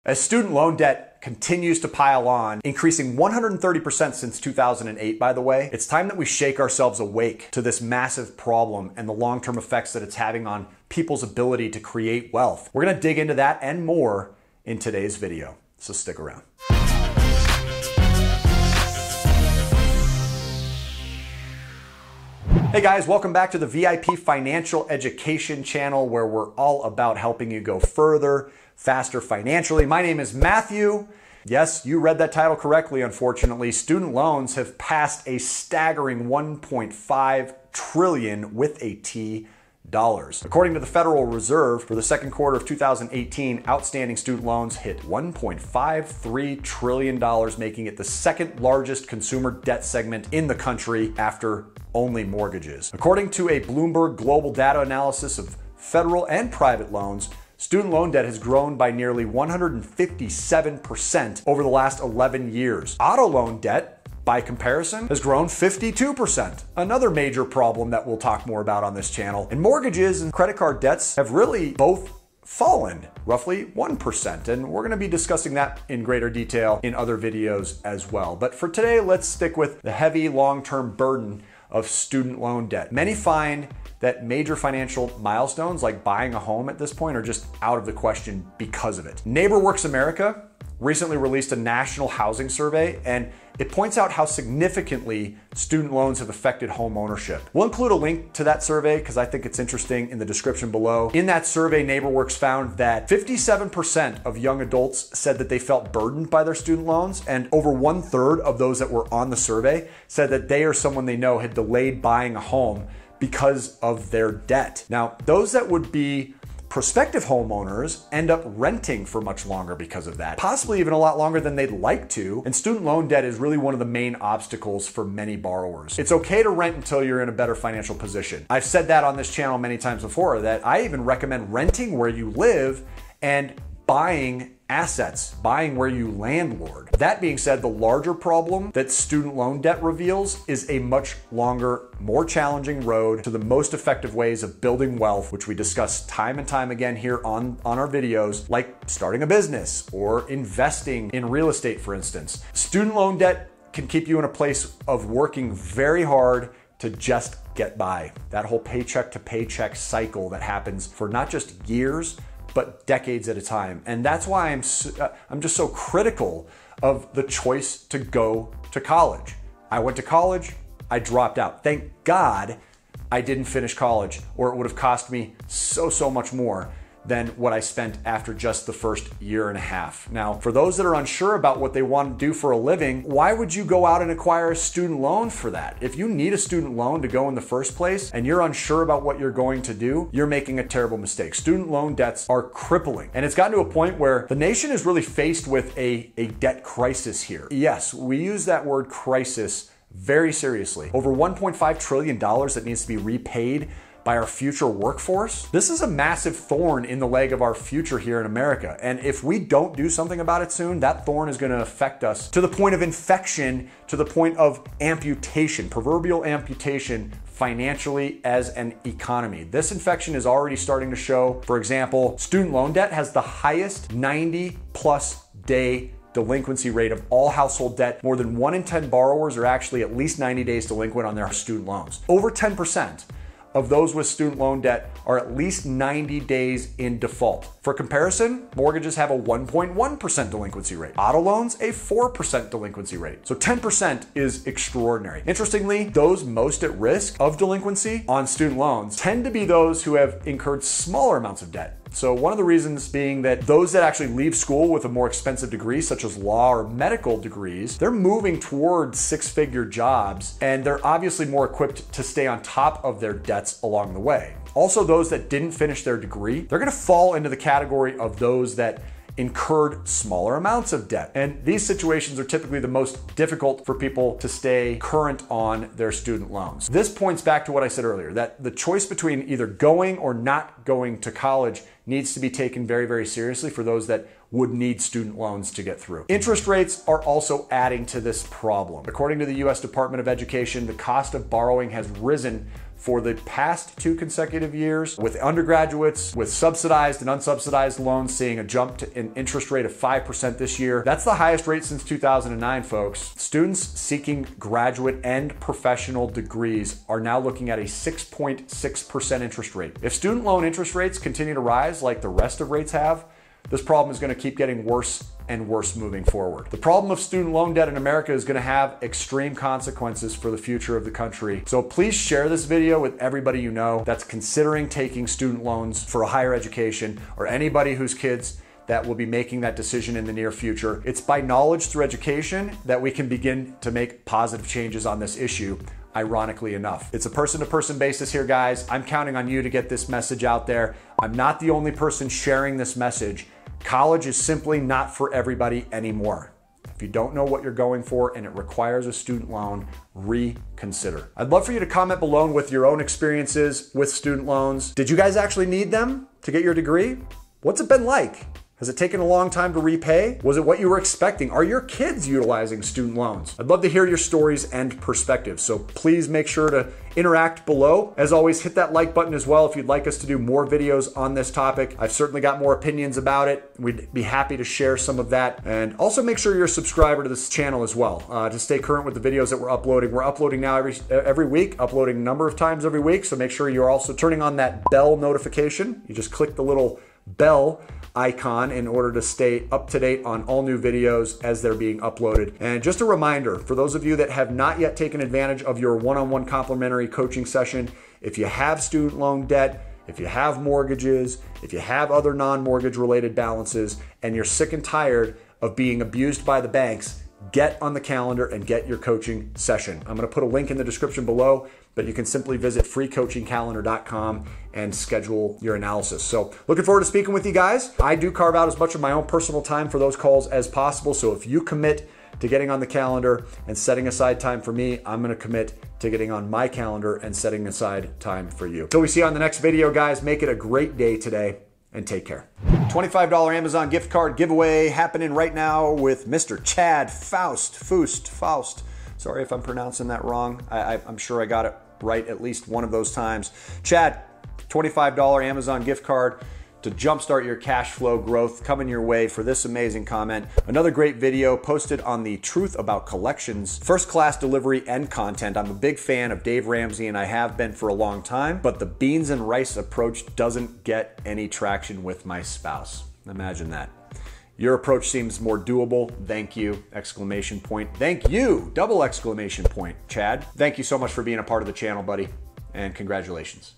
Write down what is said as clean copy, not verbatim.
As student loan debt continues to pile on, increasing 130% since 2008, by the way, it's time that we shake ourselves awake to this massive problem and the long-term effects that it's having on people's ability to create wealth. We're gonna dig into that and more in today's video, so stick around. Hey guys, welcome back to the VIP Financial Education channel, where we're all about helping you go further, faster financially. My name is Matthew. Yes, you read that title correctly, unfortunately. Student loans have passed a staggering 1.5 trillion with a T dollars. According to the Federal Reserve, for the second quarter of 2018, outstanding student loans hit $1.53 trillion, making it the second largest consumer debt segment in the country after only mortgages. According to a Bloomberg global data analysis of federal and private loans, student loan debt has grown by nearly 157% over the last 11 years. Auto loan debt, by comparison, has grown 52%. Another major problem that we'll talk more about on this channel. And mortgages and credit card debts have really both fallen roughly 1%. And we're gonna be discussing that in greater detail in other videos as well. But for today, let's stick with the heavy long-term burden of student loan debt. Many find that major financial milestones like buying a home at this point are just out of the question because of it. NeighborWorks America recently released a national housing survey, and it points out how significantly student loans have affected home ownership. We'll include a link to that survey because I think it's interesting in the description below. In that survey, NeighborWorks found that 57% of young adults said that they felt burdened by their student loans, and over 1/3 of those that were on the survey said that they or someone they know had delayed buying a home because of their debt. Now, those that would be prospective homeowners end up renting for much longer because of that, possibly even a lot longer than they'd like to. And student loan debt is really one of the main obstacles for many borrowers. It's okay to rent until you're in a better financial position. I've said that on this channel many times before, that I even recommend renting where you live and buying assets, buying where you landlord. That being said, the larger problem that student loan debt reveals is a much longer, more challenging road to the most effective ways of building wealth, which we discuss time and time again here on our videos, like starting a business or investing in real estate, for instance. Student loan debt can keep you in a place of working very hard to just get by. That whole paycheck to paycheck cycle that happens for not just years, but decades at a time. And that's why I'm just so critical of the choice to go to college. I went to college, I dropped out. Thank God I didn't finish college, or it would have cost me so much more than what I spent after just the first year and a half. Now, for those that are unsure about what they want to do for a living, why would you go out and acquire a student loan for that? If you need a student loan to go in the first place and you're unsure about what you're going to do, you're making a terrible mistake. Student loan debts are crippling. And it's gotten to a point where the nation is really faced with a debt crisis here. Yes, we use that word crisis very seriously. Over $1.5 trillion that needs to be repaid by our future workforce. This is a massive thorn in the leg of our future here in America. And if we don't do something about it soon, that thorn is gonna affect us to the point of infection, to the point of amputation, proverbial amputation financially as an economy. This infection is already starting to show. For example, student loan debt has the highest 90+ day delinquency rate of all household debt. More than 1 in 10 borrowers are actually at least 90 days delinquent on their student loans. Over 10% of those with student loan debt are at least 90 days in default. For comparison, mortgages have a 1.1% delinquency rate. Auto loans, a 4% delinquency rate. So 10% is extraordinary. Interestingly, those most at risk of delinquency on student loans tend to be those who have incurred smaller amounts of debt. So one of the reasons being that those that actually leave school with a more expensive degree, such as law or medical degrees, they're moving towards six-figure jobs, and they're obviously more equipped to stay on top of their debts along the way. Also, those that didn't finish their degree, they're gonna fall into the category of those that incurred smaller amounts of debt. And these situations are typically the most difficult for people to stay current on their student loans. This points back to what I said earlier, that the choice between either going or not going to college needs to be taken very, very seriously for those that would need student loans to get through. Interest rates are also adding to this problem. According to the US Department of Education, the cost of borrowing has risen for the past 2 consecutive years, with undergraduates with subsidized and unsubsidized loans seeing a jump to an interest rate of 5% this year. That's the highest rate since 2009, folks. Students seeking graduate and professional degrees are now looking at a 6.6% interest rate. If student loan interest rates continue to rise like the rest of rates have, this problem is going to keep getting worse and worse moving forward. The problem of student loan debt in America is going to have extreme consequences for the future of the country. So please share this video with everybody you know that's considering taking student loans for a higher education, or anybody whose kids that will be making that decision in the near future. It's by knowledge through education that we can begin to make positive changes on this issue. Ironically enough, it's a person-to-person basis here, guys. I'm counting on you to get this message out there. I'm not the only person sharing this message. College is simply not for everybody anymore. If you don't know what you're going for and it requires a student loan, reconsider. I'd love for you to comment below with your own experiences with student loans. Did you guys actually need them to get your degree? What's it been like? Has it taken a long time to repay? Was it what you were expecting? Are your kids utilizing student loans? I'd love to hear your stories and perspectives, so please make sure to interact below. As always, hit that like button as well if you'd like us to do more videos on this topic. I've certainly got more opinions about it. We'd be happy to share some of that. And also make sure you're a subscriber to this channel as well to stay current with the videos that we're uploading. We're uploading now every week, uploading a number of times every week, so make sure you're also turning on that bell notification. You just click the little bell icon in order to stay up to date on all new videos as they're being uploaded. And just a reminder, for those of you that have not yet taken advantage of your one-on-one complimentary coaching session, if you have student loan debt, if you have mortgages, if you have other non-mortgage related balances, and you're sick and tired of being abused by the banks, get on the calendar and get your coaching session. I'm going to put a link in the description below, but you can simply visit freecoachingcalendar.com and schedule your analysis. So looking forward to speaking with you guys. I do carve out as much of my own personal time for those calls as possible. So if you commit to getting on the calendar and setting aside time for me, I'm going to commit to getting on my calendar and setting aside time for you. Till we see you on the next video, guys, make it a great day today and take care. $25 Amazon gift card giveaway happening right now with Mr. Chad Faust. Sorry if I'm pronouncing that wrong. I'm sure I got it right at least one of those times. Chad, $25 Amazon gift card to jumpstart your cash flow growth coming your way for this amazing comment. Another great video posted on the Truth About Collections, first class delivery and content. I'm a big fan of Dave Ramsey and I have been for a long time, but the beans and rice approach doesn't get any traction with my spouse. Imagine that. Your approach seems more doable. Thank you! Exclamation point. Thank you! Double exclamation point. Chad, thank you so much for being a part of the channel, buddy, and congratulations.